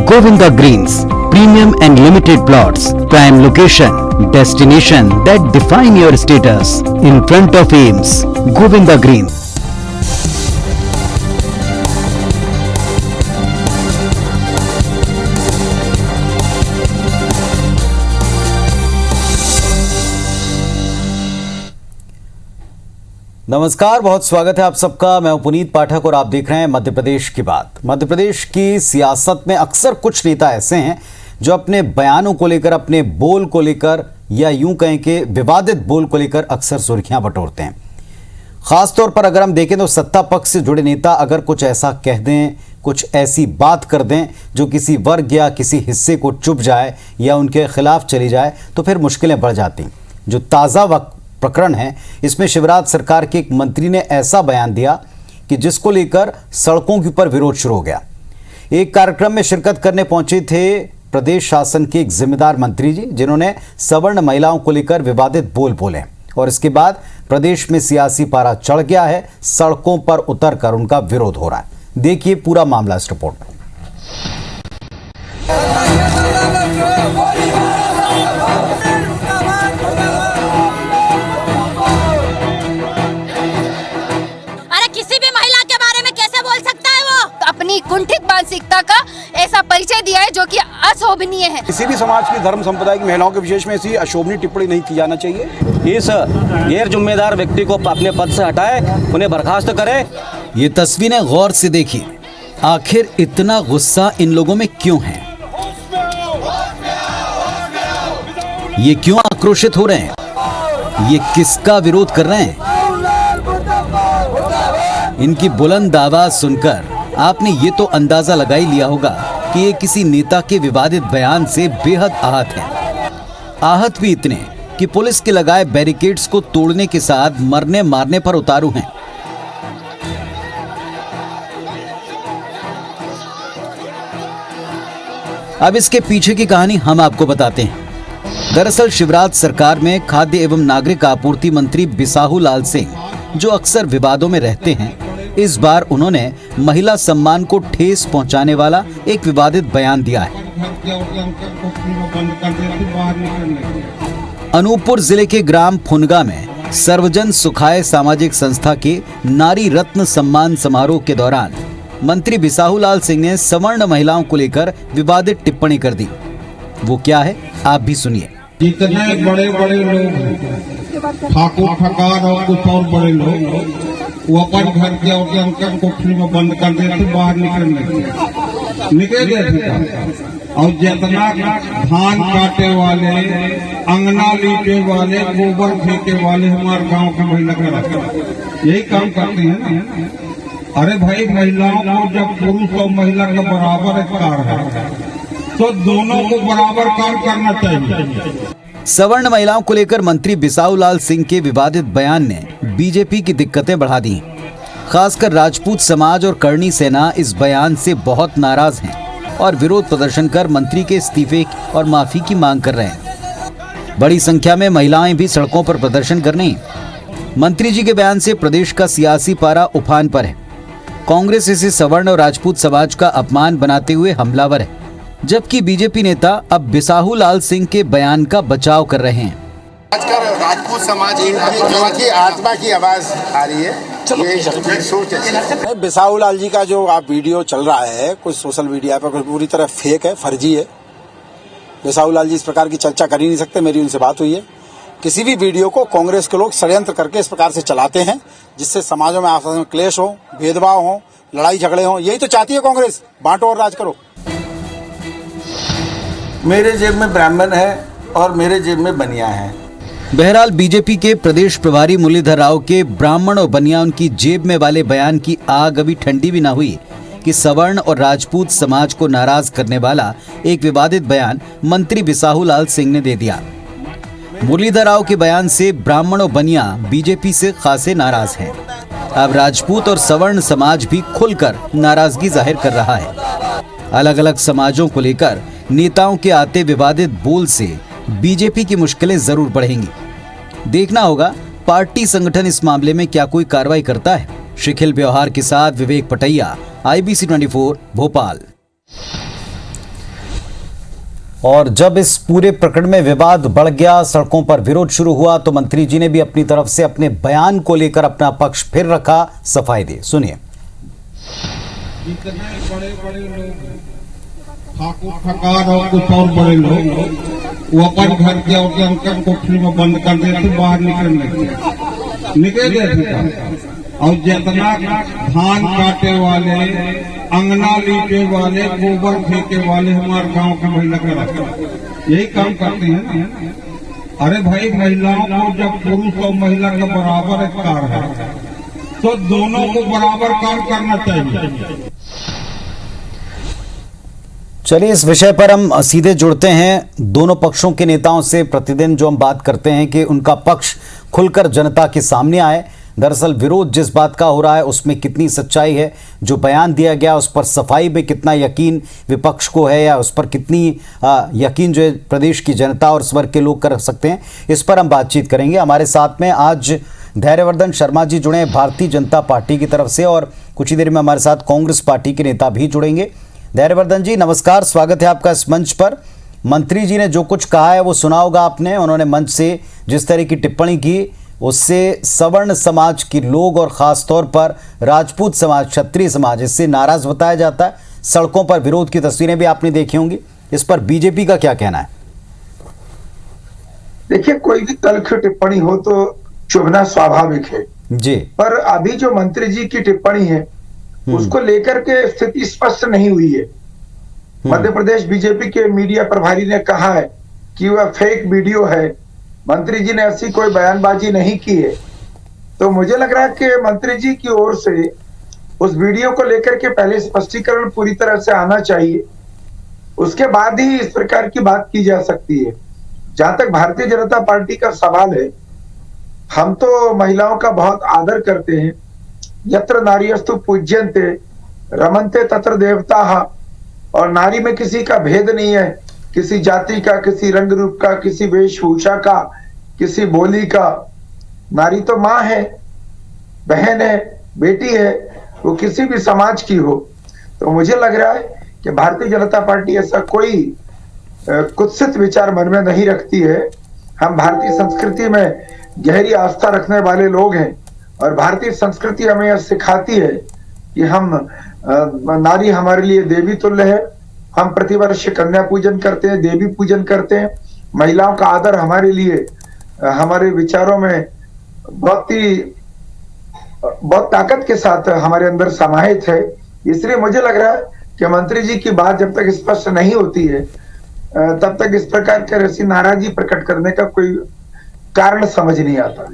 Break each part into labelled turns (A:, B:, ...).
A: Govinda Greens, premium and limited plots, prime location, destination that define your status. In front of Ames, Govinda Greens.
B: नमस्कार, बहुत स्वागत है आप सबका। मैं हूं पुनीत पाठक और आप देख रहे हैं मध्य प्रदेश की बात। मध्य प्रदेश की सियासत में अक्सर कुछ नेता ऐसे हैं जो अपने बयानों को लेकर, अपने बोल को लेकर, या यूं कहें कि विवादित बोल को लेकर अक्सर सुर्खियां बटोरते हैं। खासतौर पर अगर हम देखें तो सत्ता पक्ष से जुड़े नेता अगर कुछ ऐसा कह दें, कुछ ऐसी बात कर दें जो किसी वर्ग या किसी हिस्से को चुभ जाए या उनके खिलाफ चली जाए तो फिर मुश्किलें बढ़ जाती। जो ताज़ा प्रकरण है, इसमें शिवराज सरकार के एक मंत्री ने ऐसा बयान दिया कि जिसको लेकर सड़कों के ऊपर विरोध शुरू हो गया। एक कार्यक्रम में शिरकत करने पहुंचे थे प्रदेश शासन के एक जिम्मेदार मंत्री जी, जिन्होंने सवर्ण महिलाओं को लेकर विवादित बोल बोले और इसके बाद प्रदेश में सियासी पारा चढ़ गया है। सड़कों पर उतरकर उनका विरोध हो रहा है। देखिए पूरा मामला इस रिपोर्ट में।
C: अपनी कुंठित मानसिकता का ऐसा परिचय दिया है जो कि अशोभनीय है।
D: किसी भी समाज की धर्म संप्रदाय की महिलाओं के विशेष में ऐसी अशोभनीय टिप्पणी नहीं की जाना चाहिए।
E: इस गैर जिम्मेदार व्यक्ति को अपने पद से हटाए, उन्हें बर्खास्त करे।
A: ये तस्वीरें गौर से देखिए। आखिर इतना गुस्सा इन लोगों में क्यों है? ये क्यों आक्रोशित हो रहे हैं? ये किसका विरोध कर रहे हैं? इनकी बुलंद आवाज सुनकर आपने ये तो अंदाजा लगा ही लिया होगा कि ये किसी नेता के विवादित बयान से बेहद आहत हैं। आहत भी इतने कि पुलिस के लगाए बैरिकेड्स को तोड़ने के साथ मरने मारने पर उतारू हैं। अब इसके पीछे की कहानी हम आपको बताते हैं। दरअसल शिवराज सरकार में खाद्य एवं नागरिक आपूर्ति मंत्री बिसाहू लाल सिंह, जो अक्सर विवादों में रहते हैं, इस बार उन्होंने महिला सम्मान को ठेस पहुंचाने वाला एक विवादित बयान दिया है। अनूपपुर जिले के ग्राम फुनगा में सर्वजन सुखाय सामाजिक संस्था के नारी रत्न सम्मान समारोह के दौरान मंत्री बिसाहू लाल सिंह ने सवर्ण महिलाओं को लेकर विवादित टिप्पणी कर दी। वो क्या है, आप भी सुनिए।
F: जितने बड़े बड़े लोग, ठाकुर ठकार और कुछ और बड़े लोग, वो अपन घर के और अंकन कोठरी में बंद कर देते, बाहर निकल गए थे। और जितना धान काटे वाले, अंगना लीपे वाले, गोबर फेंके वाले हमारे गांव के महिला का यही काम करते हैं ना। अरे भाई, महिलाओं को जब पुरुष और महिला का बराबर अधिकार है तो दोनों को बराबर काम करना चाहिए।
A: सवर्ण महिलाओं को लेकर मंत्री बिसाहू लाल सिंह के विवादित बयान ने बीजेपी की दिक्कतें बढ़ा दी। खासकर राजपूत समाज और करणी सेना इस बयान से बहुत नाराज हैं और विरोध प्रदर्शन कर मंत्री के इस्तीफे और माफी की मांग कर रहे हैं। बड़ी संख्या में महिलाएं भी सड़कों पर प्रदर्शन कर रही हैं। मंत्री जी के बयान से प्रदेश का सियासी पारा उफान पर है। कांग्रेस इसे सवर्ण और राजपूत समाज का अपमान बनाते हुए हमलावर है, जबकि बीजेपी नेता अब बिसाहू लाल सिंह के बयान का बचाव कर रहे हैं।
G: आजकल राजपूत समाज की आत्मा की आवाज आ रही है। सोच है
D: बिसाहू लाल जी का जो आप वीडियो चल रहा है कुछ सोशल मीडिया पर, पूरी तरह फेक है, फर्जी है। बिसाहू लाल जी इस प्रकार की चर्चा कर ही नहीं सकते। मेरी उनसे बात हुई है। किसी भी वीडियो को कांग्रेस के लोग षड्यंत्र करके इस प्रकार से चलाते हैं जिससे समाजों में आपस में क्लेश हो, भेदभाव हो, लड़ाई झगड़े हो। यही तो चाहती है कांग्रेस, बांटो और राज करो।
G: मेरे जेब में ब्राह्मण है और मेरे जेब में बनिया है।
A: बहरहाल बीजेपी के प्रदेश प्रभारी मुरलीधर राव के ब्राह्मण और बनिया उनकी जेब में वाले बयान की आग अभी ठंडी भी ना हुई कि सवर्ण और राजपूत समाज को नाराज करने वाला एक विवादित बयान मंत्री बिसाहू लाल सिंह ने दे दिया। मुरलीधर राव के बयान से ब्राह्मण और बनिया बीजेपी से खासे नाराज हैं। अब राजपूत और सवर्ण समाज भी खुलकर नाराजगी जाहिर कर रहा है। अलग अलग समाजों को लेकर नेताओं के आते विवादित बोल से बीजेपी की मुश्किलें जरूर बढ़ेंगी। देखना होगा पार्टी संगठन इस मामले में क्या कोई कार्रवाई करता है। शिखिल व्यवहार के साथ विवेक पटैया, IBC 24 भोपाल।
B: और जब इस पूरे प्रकरण में विवाद बढ़ गया, सड़कों पर विरोध शुरू हुआ, तो मंत्री जी ने भी अपनी तरफ से अपने बयान को लेकर अपना पक्ष फिर रखा, सफाई दी। सुनिए।
F: इतने बड़े बड़े लोग, ठाकुर ठकार और कुछ और बड़े लोग, वो अपन घर के और अंकन कोठरी में बंद कर देते, बाहर निकल देते। और जितना धान काटे वाले, अंगना लीपे वाले, गोबर फेंके वाले हमारे गांव के महिला का यही काम करते हैं ना। अरे भाई, महिलाओं को जब पुरुष और महिला का बराबर अधिकार है तो दोनों को बराबर काम करना चाहिए।
B: चलिए, इस विषय पर हम सीधे जुड़ते हैं दोनों पक्षों के नेताओं से। प्रतिदिन जो हम बात करते हैं कि उनका पक्ष खुलकर जनता के सामने आए। दरअसल विरोध जिस बात का हो रहा है उसमें कितनी सच्चाई है, जो बयान दिया गया उस पर सफाई में कितना यकीन विपक्ष को है, या उस पर कितनी यकीन जो है प्रदेश की जनता और इस वर्ग के लोग कर सकते हैं, इस पर हम बातचीत करेंगे। हमारे साथ में आज धैर्यवर्धन शर्मा जी जुड़े हैं भारतीय जनता पार्टी की तरफ से, और कुछ ही देर में हमारे साथ कांग्रेस पार्टी के नेता भी जुड़ेंगे। धैर्यवर्धन जी नमस्कार, स्वागत है आपका इस मंच पर। मंत्री जी ने जो कुछ कहा है वो सुना होगा आपने। उन्होंने मंच से जिस तरह की टिप्पणी की उससे सवर्ण समाज के लोग और ख़ास तौर पर राजपूत समाज, क्षत्रिय समाज इससे नाराज़ बताया जाता है। सड़कों पर विरोध की तस्वीरें भी आपने देखी होंगी। इस पर बीजेपी का क्या कहना है?
H: देखिए, कोई भी तल्ख टिप्पणी हो तो चुभना स्वाभाविक है
B: जी,
H: पर अभी जो मंत्री जी की टिप्पणी है उसको लेकर के स्थिति स्पष्ट नहीं हुई है। मध्य प्रदेश बीजेपी के मीडिया प्रभारी ने कहा है कि वह फेक वीडियो है। मंत्री जी ने ऐसी कोई बयानबाजी नहीं की है। तो मुझे लग रहा है कि मंत्री जी की ओर से उस वीडियो को लेकर के पहले स्पष्टीकरण पूरी तरह से आना चाहिए, उसके बाद ही इस प्रकार की बात की जा सकती है। जहां तक भारतीय जनता पार्टी का सवाल है, हम तो महिलाओं का बहुत आदर करते हैं। यत्र नार्यस्तु पूज्यन्ते रमन्ते तत्र देवताः, और नारी में किसी का भेद नहीं है, किसी जाति का, किसी रंग रूप का, किसी वेशभूषा का, किसी बोली का। नारी तो माँ है, बहन है, बेटी है, वो किसी भी समाज की हो। तो मुझे लग रहा है कि भारतीय जनता पार्टी ऐसा कोई कुत्सित विचार मन में नहीं रखती है। हम भारतीय संस्कृति में गहरी आस्था रखने वाले लोग हैं और भारतीय संस्कृति हमें यह सिखाती है कि हम नारी हमारे लिए देवी तुल्य है। हम प्रतिवर्ष कन्या पूजन करते हैं, देवी पूजन करते हैं। महिलाओं का आदर हमारे लिए हमारे विचारों में बहुत ताकत के साथ हमारे अंदर समाहित है। इसलिए मुझे लग रहा है कि मंत्री जी की बात जब तक स्पष्ट नहीं होती है तब तक इस प्रकार के ऐसी नाराजगी प्रकट करने का कोई कारण समझ नहीं आता।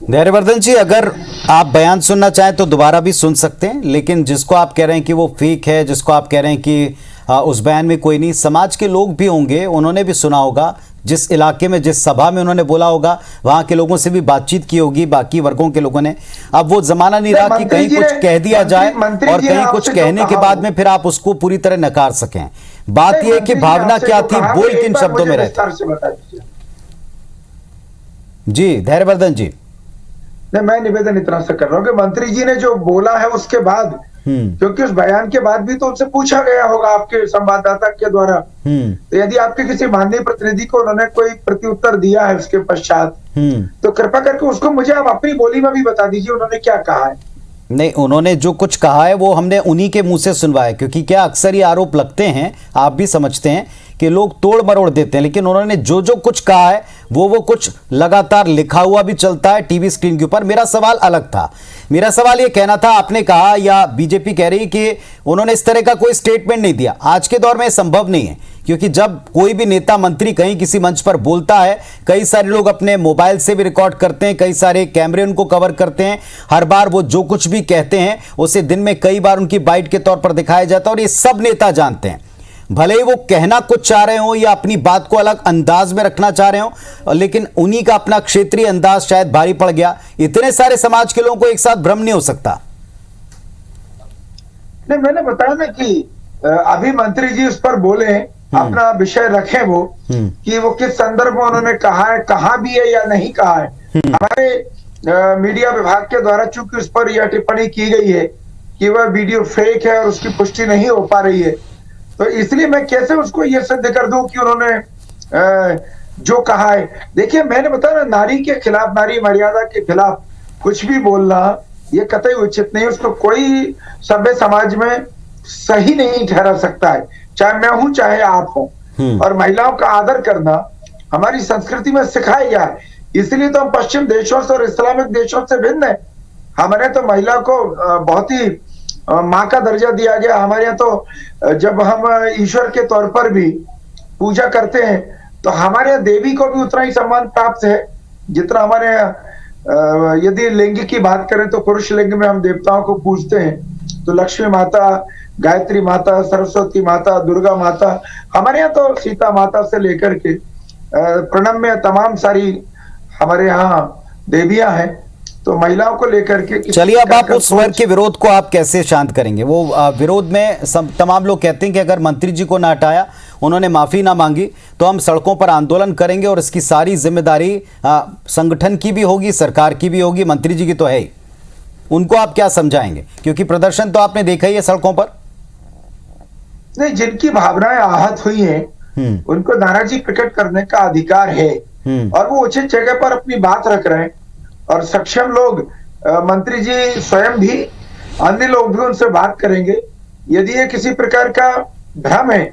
B: धैर्यवर्धन जी, अगर आप बयान सुनना चाहें तो दोबारा भी सुन सकते हैं, लेकिन जिसको आप कह रहे हैं कि वो फेक है, जिसको आप कह रहे हैं कि उस बयान में कोई नहीं, समाज के लोग भी होंगे, उन्होंने भी सुना होगा। जिस इलाके में, जिस सभा में उन्होंने बोला होगा, वहां के लोगों से भी बातचीत की होगी, बाकी वर्गों के लोगों ने। अब वो जमाना नहीं रहा कि कहीं कुछ कह दिया जाए और कहीं कुछ कहने के बाद में फिर आप उसको पूरी तरह नकार सकें। बात यह कि भावना क्या थी, बोल किन शब्दों में रहते। जी धैर्यवर्धन जी,
H: नहीं, मैं निवेदन इतना सा कर रहा हूँ कि मंत्री जी ने जो बोला है उसके बाद, क्योंकि उस बयान के बाद भी तो उनसे पूछा गया होगा आपके संवाददाता के द्वारा, तो यदि आपके किसी माननीय प्रतिनिधि को उन्होंने कोई प्रत्युत्तर दिया है उसके पश्चात, तो कृपा करके उसको मुझे आप अपनी बोली में भी बता दीजिए उन्होंने क्या कहा है।
B: नहीं, उन्होंने जो कुछ कहा है वो हमने उन्हीं के मुंह से सुनवाया, क्योंकि क्या अक्सर ये आरोप लगते हैं, आप भी समझते हैं कि लोग तोड़ मरोड़ देते हैं, लेकिन उन्होंने जो जो कुछ कहा है वो कुछ लगातार लिखा हुआ भी चलता है टीवी स्क्रीन के ऊपर। मेरा सवाल अलग था। मेरा सवाल ये कहना था, आपने कहा या बीजेपी कह रही कि उन्होंने इस तरह का कोई स्टेटमेंट नहीं दिया। आज के दौर में संभव नहीं है, क्योंकि जब कोई भी नेता मंत्री कहीं किसी मंच पर बोलता है, कई सारे लोग अपने मोबाइल से भी रिकॉर्ड करते हैं, कई सारे कैमरे उनको कवर करते हैं। हर बार वो जो कुछ भी कहते हैं उसे दिन में कई बार उनकी बाइट के तौर पर दिखाया जाता है, और ये सब नेता जानते हैं। भले ही वो कहना कुछ चाह रहे हो या अपनी बात को अलग अंदाज में रखना चाह रहे हो, लेकिन उन्हीं का अपना क्षेत्रीय अंदाज शायद भारी पड़ गया। इतने सारे समाज के लोगों को एक साथ भ्रम नहीं हो सकता।
H: नहीं, मैंने बताया ना कि अभी मंत्री जी उस पर बोले, अपना विषय रखे वो कि वो किस संदर्भ में उन्होंने कहा है, कहा भी है या नहीं कहा है। हमारे मीडिया विभाग के द्वारा चूंकि उस पर यह टिप्पणी की गई है कि वह वीडियो फेक है और उसकी पुष्टि नहीं हो पा रही है, तो इसलिए मैं कैसे उसको ये सिद्ध कर दूं कि उन्होंने जो कहा है। देखिए मैंने बताया ना, नारी के खिलाफ, नारी मर्यादा के खिलाफ कुछ भी बोलना ये कतई उचित नहीं, उसको कोई सभ्य समाज में सही नहीं ठहरा सकता है, चाहे मैं हूं चाहे आप हो। और महिलाओं का आदर करना हमारी संस्कृति में सिखाया गया है, इसलिए तो हम पश्चिम देशों से और इस्लामिक देशों से भिन्न है। हमारे तो महिला को बहुत ही माँ का दर्जा दिया गया। हमारे यहाँ तो जब हम ईश्वर के तौर पर भी पूजा करते हैं तो हमारे यहाँ देवी को भी उतना ही सम्मान प्राप्त है जितना हमारे यहाँ, यदि लिंग की बात करें तो पुरुष लिंग में हम देवताओं को पूजते हैं, तो लक्ष्मी माता, गायत्री माता, सरस्वती माता, दुर्गा माता, हमारे यहाँ तो सीता माता से लेकर के प्रणव में तमाम सारी हमारे यहाँ देवियां हैं। तो महिलाओं को लेकर के
B: चलिए, अब आप उस वर्ग के विरोध को आप कैसे शांत करेंगे? वो विरोध में तमाम लोग कहते हैं कि अगर मंत्री जी को ना हटाया, उन्होंने माफी ना मांगी, तो हम सड़कों पर आंदोलन करेंगे और इसकी सारी जिम्मेदारी संगठन की भी होगी, सरकार की भी होगी, मंत्री जी की तो है ही। उनको आप क्या समझाएंगे? क्योंकि प्रदर्शन तो आपने देखा ही है सड़कों पर।
H: नहीं, जिनकी भावनाएं आहत हुई हैं उनको नाराजगी प्रकट करने का अधिकार है और वो उचित जगह पर अपनी बात रख रहे हैं। और सक्षम लोग, मंत्री जी स्वयं भी, अन्य लोग भी उनसे बात करेंगे। यदि ये किसी प्रकार का भ्रम है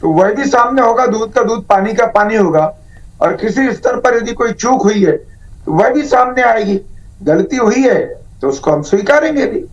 H: तो वह भी सामने होगा, दूध का दूध पानी का पानी होगा। और किसी स्तर पर यदि कोई चूक हुई है तो वह भी सामने आएगी। गलती हुई है तो उसको हम स्वीकारेंगे भी।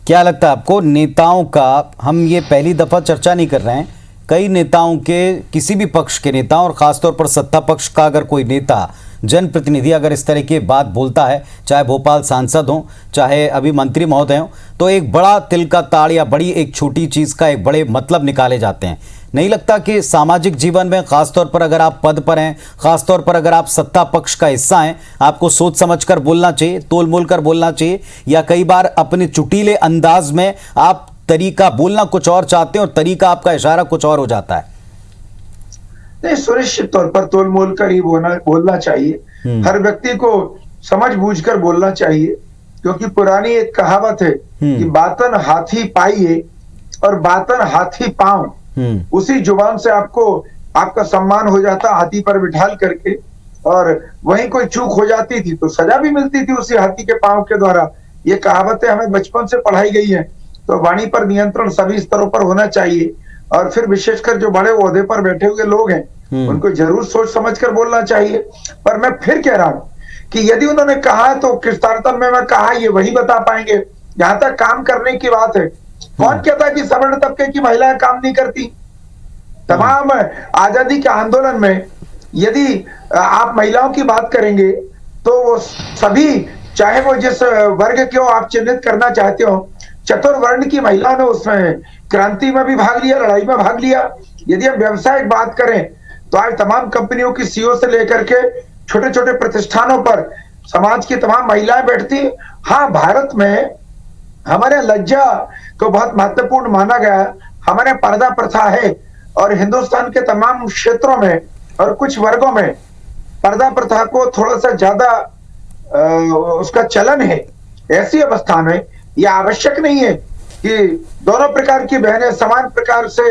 B: क्या लगता है आपको नेताओं का, हम ये पहली दफा चर्चा नहीं कर रहे हैं, कई नेताओं के, किसी भी पक्ष के नेता और खासतौर पर सत्ता पक्ष का अगर कोई नेता, जनप्रतिनिधि अगर इस तरह की बात बोलता है, चाहे भोपाल सांसद हो, चाहे अभी मंत्री महोदय हो, तो एक बड़ा तिल का ताड़ या बड़ी एक छोटी चीज का एक बड़े मतलब निकाले जाते हैं। नहीं लगता कि सामाजिक जीवन में, खासतौर पर अगर आप पद पर हैं, खासतौर पर अगर आप सत्ता पक्ष का हिस्सा हैं, आपको सोच समझकर बोलना चाहिए, तोल मोल कर बोलना चाहिए, या कई बार अपने चुटीले अंदाज में आप तरीका बोलना कुछ और चाहते हैं और तरीका आपका इशारा कुछ और हो जाता है?
H: नहीं, सुनिश्चित तौर पर तोल मोल कर ही बोलना चाहिए। हर व्यक्ति को समझ बूझकर बोलना चाहिए, क्योंकि पुरानी एक कहावत है कि बातन हाथी पाइए और बातन हाथी पांव। उसी जुबान से आपको आपका सम्मान हो जाता हाथी पर बिठाल करके, और वहीं कोई चूक हो जाती थी तो सजा भी मिलती थी उसी हाथी के पांव के द्वारा। ये कहावतें हमें बचपन से पढ़ाई गई है। तो वाणी पर नियंत्रण सभी स्तरों पर होना चाहिए, और फिर विशेषकर जो बड़े ओहदे पर बैठे हुए लोग हैं उनको जरूर सोच समझकर बोलना चाहिए। पर मैं फिर कह रहा हूं कि यदि उन्होंने कहा तो किस तारतम्य में कहा ये वही बता पाएंगे। जहां तक काम करने की बात है, कौन कहता है कि सवर्ण तबके की महिलाएं काम नहीं करती? तमाम आजादी के आंदोलन में यदि आप महिलाओं की बात करेंगे तो वो सभी, चाहे वो जिस वर्ग के हो आप चिन्हित करना चाहते हो, चतुर्वर्ण की महिलाओं ने उसमें क्रांति में भी भाग लिया, लड़ाई में भाग लिया। यदि हम व्यवसायिक बात करें तो आज तमाम कंपनियों की सीईओ से लेकर के छोटे छोटे प्रतिष्ठानों पर समाज की तमाम महिलाएं बैठती। हाँ, भारत में हमारे लज्जा को बहुत महत्वपूर्ण माना गया है, हमारे पर्दा प्रथा है, और हिंदुस्तान के तमाम क्षेत्रों में और कुछ वर्गों में पर्दा प्रथा को थोड़ा सा ज्यादा उसका चलन है। ऐसी अवस्था में यह आवश्यक नहीं है कि दोनों प्रकार की बहनें समान प्रकार से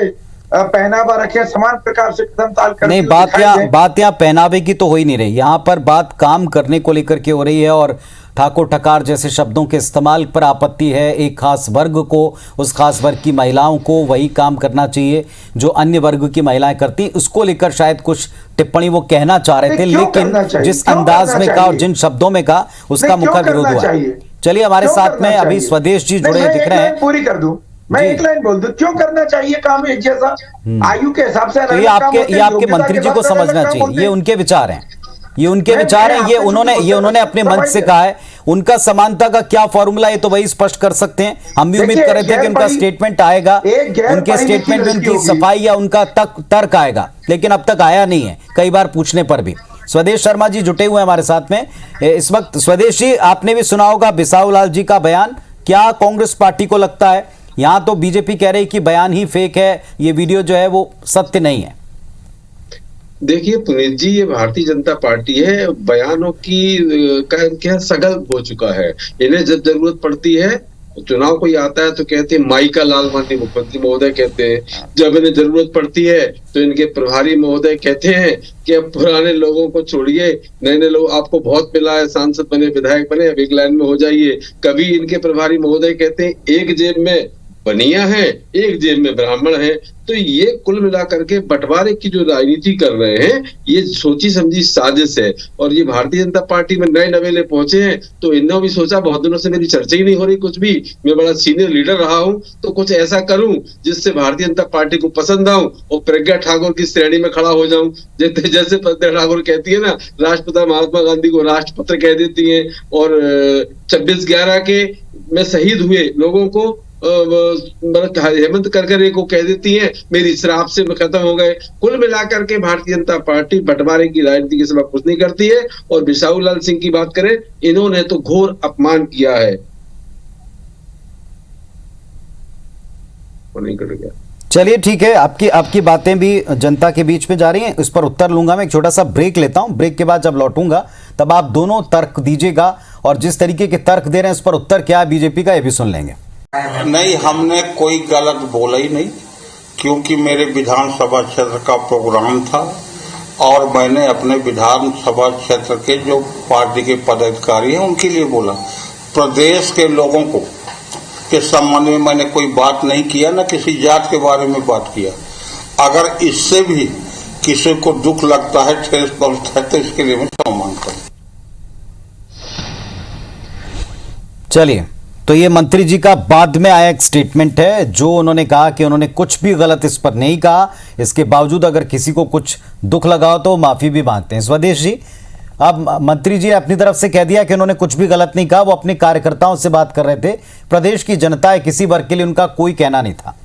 H: पहनावा रखें, समान प्रकार से कदम ताल करती।
B: नहीं, बात यहाँ पहनावे की तो हो ही नहीं रही, यहाँ पर बात काम करने को लेकर के हो रही है, और ठाकुर ठकार जैसे शब्दों के इस्तेमाल पर आपत्ति है। एक खास वर्ग को, उस खास वर्ग की महिलाओं को वही काम करना चाहिए जो अन्य वर्ग की महिलाएं करती, उसको लेकर शायद कुछ टिप्पणी वो कहना चाह रहे थे, लेकिन जिस अंदाज में कहा और जिन शब्दों में कहा उसका मुखर विरोध हुआ। चलिए, हमारे साथ में अभी स्वदेश जी जुड़े दिख रहे हैं।
H: पूरी कर दूं, मैं एक लाइन बोल दूं, क्यों करना चाहिए काम एक जैसा? आयु के हिसाब से
B: तो ये आपके मंत्री जी को समझना चाहिए, ये उनके विचार हैं, ये उनके विचार हैं, ये उन्होंने अपने मंच से कहा है। उनका समानता का क्या फॉर्मूला है तो वही स्पष्ट कर सकते हैं। हम भी उम्मीद कर रहे थे कि उनका स्टेटमेंट आएगा, उनके स्टेटमेंट में उनकी सफाई या उनका तर्क आएगा, लेकिन अब तक आया नहीं है, कई बार पूछने पर भी। स्वदेश शर्मा जी जुटे हुए हैं हमारे साथ में इस वक्त। स्वदेश जी, आपने भी सुना होगा बिसाहू लाल जी का बयान। क्या कांग्रेस पार्टी को लगता है, यहां तो बीजेपी कह रही कि बयान ही फेक है, ये वीडियो जो है वो सत्य नहीं है?
I: देखिए पुनीत जी, ये भारतीय जनता पार्टी है, बयानों की क्या सगल हो चुका है। इन्हें जब जरूरत पड़ती है चुनाव कोई आता है तो कहते हैं माई का लाल माननीय मुख्यमंत्री महोदय कहते हैं, जब इन्हें जरूरत पड़ती है तो इनके प्रभारी महोदय कहते हैं कि अब पुराने लोगों को छोड़िए, नए नए लोग आपको बहुत मिला है, सांसद बने, विधायक बने, अब एक लाइन में हो जाइए। कभी इनके प्रभारी महोदय कहते हैं एक जेब में बनिया है, एक जेब में ब्राह्मण है। तो ये कुल मिलाकर के बंटवारे की जो राजनीति कर रहे हैं, ये सोची समझी साजिश है। और ये भारतीय जनता पार्टी में नए नवेले पहुंचे हैं, तो इन्होंने भी सोचा बहुत दिनों से मेरी चर्चा ही नहीं हो रही कुछ भी, मैं बड़ा सीनियर लीडर रहा हूं तो कुछ ऐसा करूं जिससे भारतीय जनता पार्टी को पसंद आऊं और प्रज्ञा ठाकुर की श्रेणी में खड़ा हो जाऊं। जैसे प्रज्ञा ठाकुर कहती है ना, राष्ट्रपिता महात्मा गांधी को राष्ट्रपत्र कह देती है, और 26/11 के में शहीद हुए लोगों को हेमंत करकरे को कह देती हैं मेरी श्राप से खत्म हो गए। कुल मिलाकर के भारतीय जनता पार्टी बंटवारे की राजनीति के सिवा कुछ नहीं करती है। और बिसाहू लाल सिंह की बात करें, इन्होंने तो घोर अपमान किया है। नहीं कट गया।
B: चलिए ठीक है, आपकी बातें भी जनता के बीच में जा रही हैं, इस पर उत्तर लूंगा। मैं एक छोटा सा ब्रेक लेता हूं, ब्रेक के बाद जब लौटूंगा तब आप दोनों तर्क दीजिएगा, और जिस तरीके के तर्क दे रहे हैं इस पर उत्तर क्या है बीजेपी का, ये भी सुन लेंगे।
J: नहीं, हमने कोई गलत बोला ही नहीं, क्योंकि मेरे विधानसभा क्षेत्र का प्रोग्राम था और मैंने अपने विधानसभा क्षेत्र के जो पार्टी के पदाधिकारी हैं उनके लिए बोला। प्रदेश के लोगों को के संबंध में मैंने कोई बात नहीं किया, न किसी जात के बारे में बात किया। अगर इससे भी किसी को दुख लगता है, ठेस पहुंचता है, तो इसके लिए मैं क्षमा मांगता हूं।
B: चलिए, तो ये मंत्री जी का बाद में आया एक स्टेटमेंट है, जो उन्होंने कहा कि उन्होंने कुछ भी गलत इस पर नहीं कहा। इसके बावजूद अगर किसी को कुछ दुख लगा हो तो माफी भी मांगते हैं। स्वदेश जी, अब मंत्री जी ने अपनी तरफ से कह दिया कि उन्होंने कुछ भी गलत नहीं कहा, वो अपने कार्यकर्ताओं से बात कर रहे थे। प्रदेश की जनता है, किसी वर्ग के लिए उनका कोई कहना नहीं था।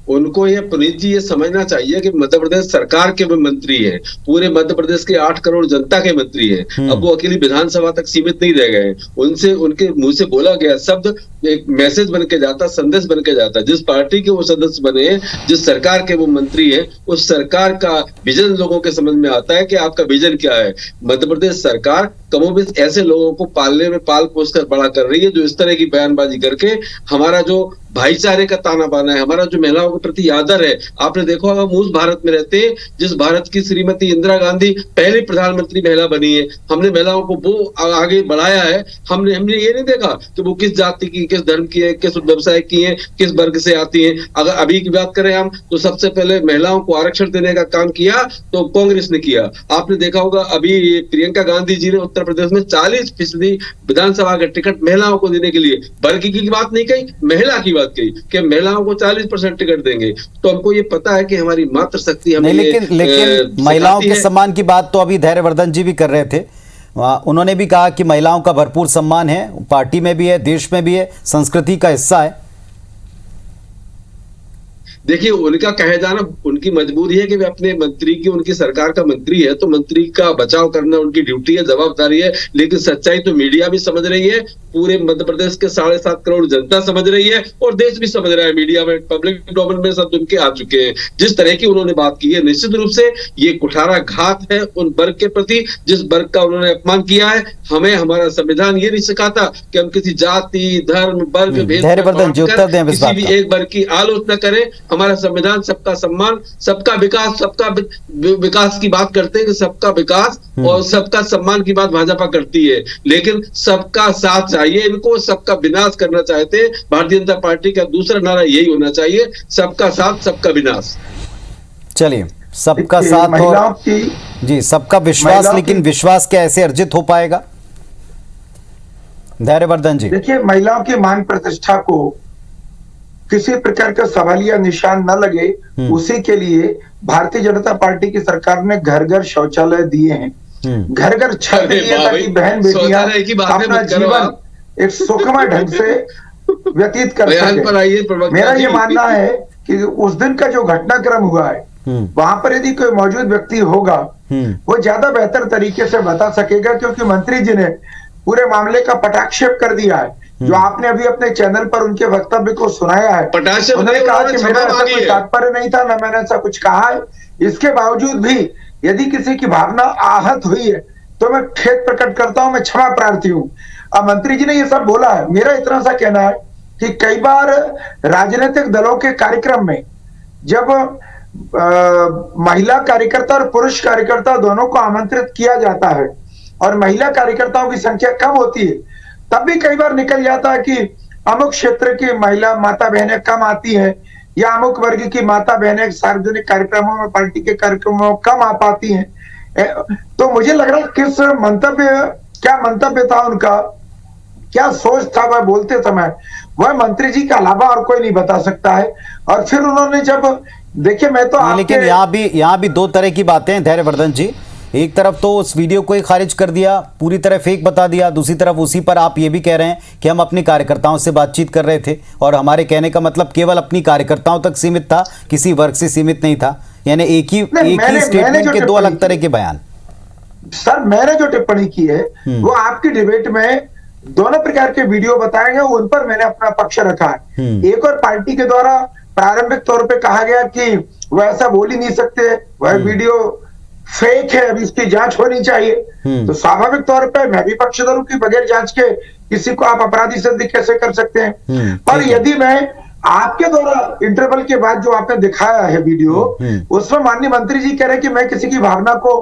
I: उनको ये पुनीत जी ये समझना चाहिए कि मध्य प्रदेश सरकार के मंत्री हैं, पूरे मध्य प्रदेश के 8 करोड़ जनता के मंत्री हैं। अब वो अकेली विधानसभा तक सीमित नहीं रह गए। उनसे उनके मुंह से बोला गया शब्द एक मैसेज बन के जाता, संदेश बन के जाता। जिस पार्टी के वो सदस्य बने, जिस सरकार के वो मंत्री हैं, उस सरकार का विजन लोगों के समझ में आता है कि आपका विजन क्या है। मध्य प्रदेश सरकार कमोबेश ऐसे लोगों को पालने में पाल पोस कर बड़ा कर रही है, जो इस तरह की बयानबाजी करके हमारा जो भाईचारे का ताना बाना है, हमारा जो महिलाओं के प्रति आदर है। आपने देखा होगा, हम उस भारत में रहते हैं जिस भारत की श्रीमती इंदिरा गांधी पहली प्रधानमंत्री महिला बनी है। हमने महिलाओं को वो आगे बढ़ाया है। हमने ये नहीं देखा कि वो किस जाति की, किस धर्म की है, किस व्यवसाय की है, किस वर्ग से आती है। अगर अभी की बात करें हम, तो सबसे पहले महिलाओं को आरक्षण देने का काम किया तो कांग्रेस ने किया। आपने देखा होगा, अभी प्रियंका गांधी जी ने उत्तर प्रदेश में 40% विधानसभा का टिकट महिलाओं को देने के लिए, वर्ग की बात नहीं कही, महिला की बात कही कि महिलाओं को 40% टिकट देंगे। तो हमको ये पता है कि हमारी मातृ शक्ति हमें
B: लेकिन महिलाओं के सम्मान की बात तो अभी धैर्यवर्धन जी भी कर रहे थे। उन्होंने भी कहा कि महिलाओं का भरपूर सम्मान है, पार्टी में भी है, देश में भी है, संस्कृति का हिस्सा है।
I: देखिए, उनका कहे जाना उनकी मजबूरी है कि वे अपने मंत्री की, उनकी सरकार का मंत्री है तो मंत्री का बचाव करना उनकी ड्यूटी है, जवाबदारी है। लेकिन सच्चाई तो मीडिया भी समझ रही है, पूरे मध्य प्रदेश के 7.5 करोड़ जनता समझ रही है और देश भी समझ रहा है। मीडिया में, पब्लिक डोमेन में सब उनके आ चुके हैं। जिस तरह की उन्होंने बात की है, निश्चित रूप से ये कुठाराघात है उन वर्ग के प्रति जिस वर्ग का उन्होंने अपमान किया है। हमें हमारा संविधान ये नहीं सिखाता कि हम किसी जाति, धर्म, वर्ग, भेद किसी भी एक वर्ग की आलोचना करें। हमारा संविधान सबका सम्मान, सबका विकास, सबका विकास की बात करते हैं कि सबका विकास और सबका सम्मान की बात भाजपा करती है। लेकिन सबका साथ चाहिए, इनको सबका विनाश करना चाहते हैं। भारतीय जनता पार्टी का दूसरा नारा यही होना चाहिए, सबका साथ सबका विनाश।
B: चलिए, सबका साथ और जी सबका विश्वास, लेकिन विश्वास क्या ऐसे अर्जित हो पाएगा? धैर्यवर्धन जी,
H: देखिए, महिलाओं की मान प्रतिष्ठा को किसी प्रकार का सवालिया निशान न लगे, उसी के लिए भारतीय जनता पार्टी की सरकार ने घर घर शौचालय दिए हैं, घर घर छत दिए ताकि बहन बेटियां अपना जीवन एक सुखमय ढंग से व्यतीत कर सके। मेरा ये मानना है कि उस दिन का जो घटनाक्रम हुआ है, वहां पर यदि कोई मौजूद व्यक्ति होगा वो ज्यादा बेहतर तरीके से बता सकेगा, क्योंकि मंत्री जी ने पूरे मामले का पटाक्षेप कर दिया है। जो आपने अभी अपने चैनल पर उनके वक्तव्य को सुनाया है, उन्होंने कहा कि मेरा ऐसा कोई तात्पर्य नहीं था, न मैंने ऐसा कुछ कहा है। इसके बावजूद भी यदि किसी की भावना आहत हुई है तो मैं खेद प्रकट करता हूं, मैं क्षमा प्रार्थी हूं। अब मंत्री जी ने ये सब बोला है, मेरा इतना सा कहना है कि कई बार राजनीतिक दलों के कार्यक्रम में जब महिला कार्यकर्ता और पुरुष कार्यकर्ता दोनों को आमंत्रित किया जाता है और महिला कार्यकर्ताओं की संख्या कम होती है, तब भी कई बार निकल जाता है कि अमुक क्षेत्र की महिला माता बहनें कम आती हैं या अमुक वर्ग की माता बहनें सार्वजनिक कार्यक्रमों में, पार्टी के कार्यक्रमों में कम आ पाती हैं। तो मुझे लग रहा है क्या मंतव्य था उनका, क्या सोच था वह बोलते समय, वह मंत्री जी के अलावा और कोई नहीं बता सकता है। और फिर उन्होंने जब देखिए, मैं तो
B: लेकिन यहाँ भी दो तरह की बातें हैं धैर्यवर्धन जी। एक तरफ तो उस वीडियो को ही खारिज कर दिया, पूरी तरह फेक बता दिया, दूसरी तरफ उसी पर आप ये भी कह रहे हैं कि हम अपने कार्यकर्ताओं से बातचीत कर रहे थे और हमारे कहने का मतलब केवल अपनी कार्यकर्ताओं तक सीमित था, किसी वर्ग से सीमित नहीं था। यानी एक ही स्टेटमेंट के दो अलग तरह के बयान।
H: सर, मैंने जो टिप्पणी की है वो आपकी डिबेट में दोनों प्रकार के वीडियो बताए गए, उन पर मैंने अपना पक्ष रखा है। एक और पार्टी के द्वारा प्रारंभिक तौर पे कहा गया कि वह ऐसा बोल ही नहीं सकते, वह वीडियो फेक है, अभी इसकी जांच होनी चाहिए। तो स्वाभाविक तौर पे मैं भी पक्षधर हूं कि बगैर जांच के किसी को आप अपराधी सिद्ध कैसे कर सकते हैं। पर यदि मैं आपके द्वारा इंटरवल के बाद जो आपने दिखाया है वीडियो, उसमें माननीय मंत्री जी कह रहे हैं कि मैं किसी की भावना को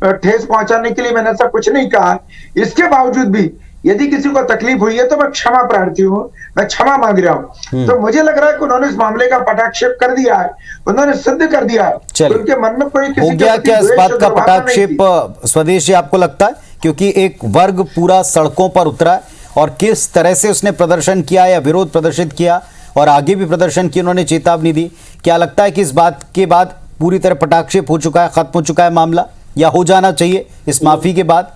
H: ठेस पहुंचाने के लिए मैंने ऐसा कुछ नहीं कहा। इसके बावजूद भी यदि किसी को तकलीफ हुई है तो मैं क्षमा प्रार्थी हूँ, मैं क्षमा मांग रहा हूँ। तो मुझे लग रहा है कि उन्होंने इस मामले का पटाक्षेप कर दिया है, उन्होंने सिद्ध कर दिया है। तो उनके मन में कोई किसी
B: हो गया क्या इस बात का पटाक्षेप स्वदेश जी, आपको लगता है? क्योंकि एक वर्ग पूरा सड़कों पर उतरा है और किस तरह से उसने प्रदर्शन किया या विरोध प्रदर्शित किया और आगे भी प्रदर्शन की उन्होंने चेतावनी दी। क्या लगता है कि इस बात के बाद पूरी तरह पटाक्षेप हो चुका है, खत्म हो चुका है मामला, या हो जाना चाहिए इस माफी के बाद?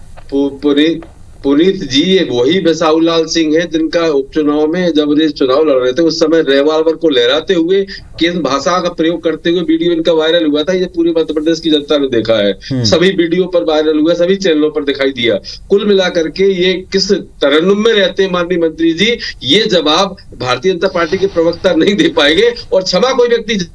I: पुनीत जी, ये वही बिसाहूलाल सिंह है जिनका उपचुनाव में जब ये चुनाव लड़ रहे थे उस समय रिवॉल्वर को लहराते हुए किस भाषा का प्रयोग करते हुए वीडियो इनका वायरल हुआ था। ये पूरे मध्य प्रदेश की जनता ने देखा है, सभी वीडियो पर वायरल हुआ, सभी चैनलों पर दिखाई दिया। कुल मिलाकर के ये किस तरन्नुम में रहते हैं माननीय मंत्री जी, ये जवाब भारतीय जनता पार्टी के प्रवक्ता नहीं दे पाएंगे। और क्षमा कोई व्यक्ति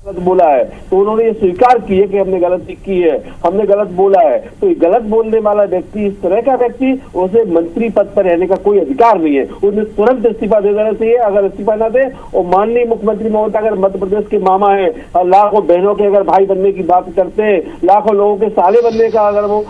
K: गलत बोला है तो उन्होंने ये स्वीकार की है कि हमने गलती की है, हमने गलत बोला है। तो गलत बोलने वाला व्यक्ति, इस तरह का व्यक्ति, उसे मंत्री पद पर रहने का कोई अधिकार नहीं है। उन्हें तुरंत इस्तीफा दे देना चाहिए। अगर इस्तीफा ना दे और माननीय मुख्यमंत्री ममता अगर मध्य प्रदेश के मामा है, लाखों बहनों के अगर भाई बनने की बात करते हैं, लाखों लोगों के साले बनने का अगर वो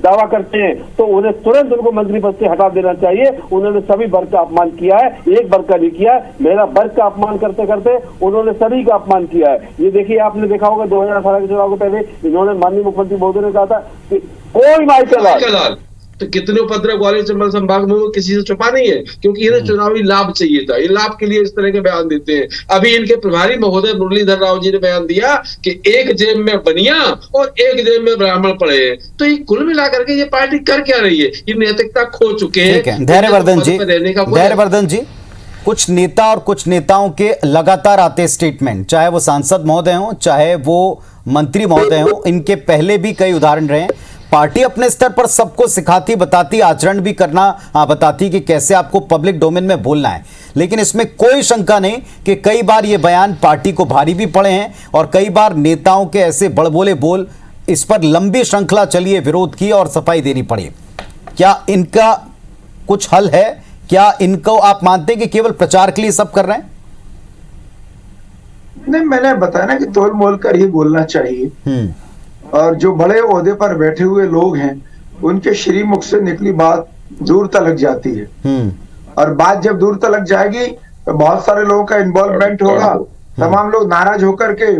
K: दावा करते हैं, तो उन्हें तुरंत उनको मंत्री पद से हटा देना चाहिए। उन्होंने सभी वर्ग का अपमान किया है, एक वर्ग का नहीं किया। मेरा वर्ग का अपमान करते करते उन्होंने सभी का अपमान किया है। ये देखिए, आपने देखा होगा 2018 के चुनाव को पहले इन्होंने माननीय मुख्यमंत्री महोदय ने कहा था कि कोई माइकल
I: तो कितने उपद्रव वाले चंबल संभाग में वो किसी से छुपा नहीं है, क्योंकि इन्हें चुनावी लाभ चाहिए था। ये लाभ के लिए इस तरह के बयान देते हैं। अभी इनके प्रभारी महोदय मुरलीधर राव जी ने बयान दिया कि एक जेब में बनिया और एक जेब में ब्राह्मण पड़े हैं। तो ये कुल मिलाकर के ये पार्टी कर क्या रही है? ये नैतिकता खो चुके हैं।
B: धैर्यवर्धन जी, कुछ नेता और कुछ नेताओं के लगातार आते स्टेटमेंट, चाहे वो सांसद महोदय हों, चाहे वो मंत्री महोदय हों, इनके पहले भी कई उदाहरण रहे। पार्टी अपने स्तर पर सबको सिखाती, बताती, आचरण भी करना बताती कि कैसे आपको पब्लिक डोमेन में बोलना है। लेकिन इसमें कोई शंका नहीं कि कई बार ये बयान पार्टी को भारी भी पड़े हैं और कई बार नेताओं के ऐसे बड़बोले बोल, इस पर लंबी श्रृंखला चलिए, विरोध की और सफाई देनी पड़ी। क्या इनका कुछ हल है? क्या इनको आप मानते हैं कि केवल प्रचार के लिए सब कर रहे हैं?
H: नहीं, मैंने बताया ना कि तोल मोल कर ही बोलना चाहिए। और जो बड़े ओहदे पर बैठे हुए लोग हैं, उनके श्रीमुख से निकली बात दूर तलक जाती है। और बात जब दूर तलक जाएगी तो बहुत सारे लोगों का इन्वॉल्वमेंट होगा। तमाम लोग नाराज होकर के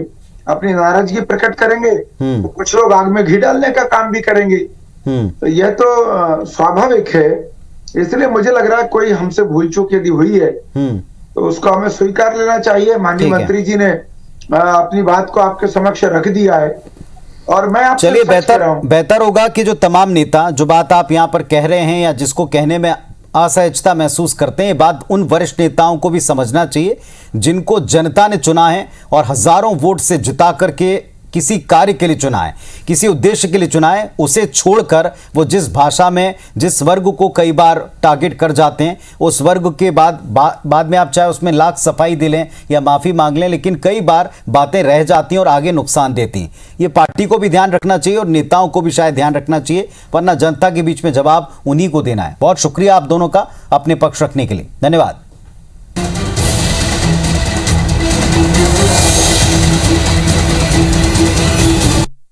H: अपनी नाराजगी प्रकट करेंगे, तो कुछ लोग आग में घी डालने का काम भी करेंगे। तो यह तो स्वाभाविक है। इसलिए मुझे लग रहा है कोई हमसे भूल चूक यदि हुई है तो उसको हमें स्वीकार लेना चाहिए। माननीय मंत्री जी ने अपनी बात को आपके समक्ष रख दिया है और मैं आपसे
B: चलिए, बेहतर होगा कि जो तमाम नेता, जो बात आप यहां पर कह रहे हैं या जिसको कहने में असहजता महसूस करते हैं, बात उन वरिष्ठ नेताओं को भी समझना चाहिए जिनको जनता ने चुना है और हजारों वोट से जिता करके किसी कार्य के लिए चुना है, किसी उद्देश्य के लिए चुना है, उसे छोड़कर वो जिस भाषा में जिस वर्ग को कई बार टारगेट कर जाते हैं, उस वर्ग के बाद में आप चाहे उसमें लाख सफाई दे लें या माफ़ी मांग लें, लेकिन कई बार बातें रह जाती हैं और आगे नुकसान देती हैं। ये पार्टी को भी ध्यान रखना चाहिए और नेताओं को भी शायद ध्यान रखना चाहिए, वरना जनता के बीच में जवाब उन्हीं को देना है। बहुत शुक्रिया आप दोनों का अपने पक्ष रखने के लिए। धन्यवाद।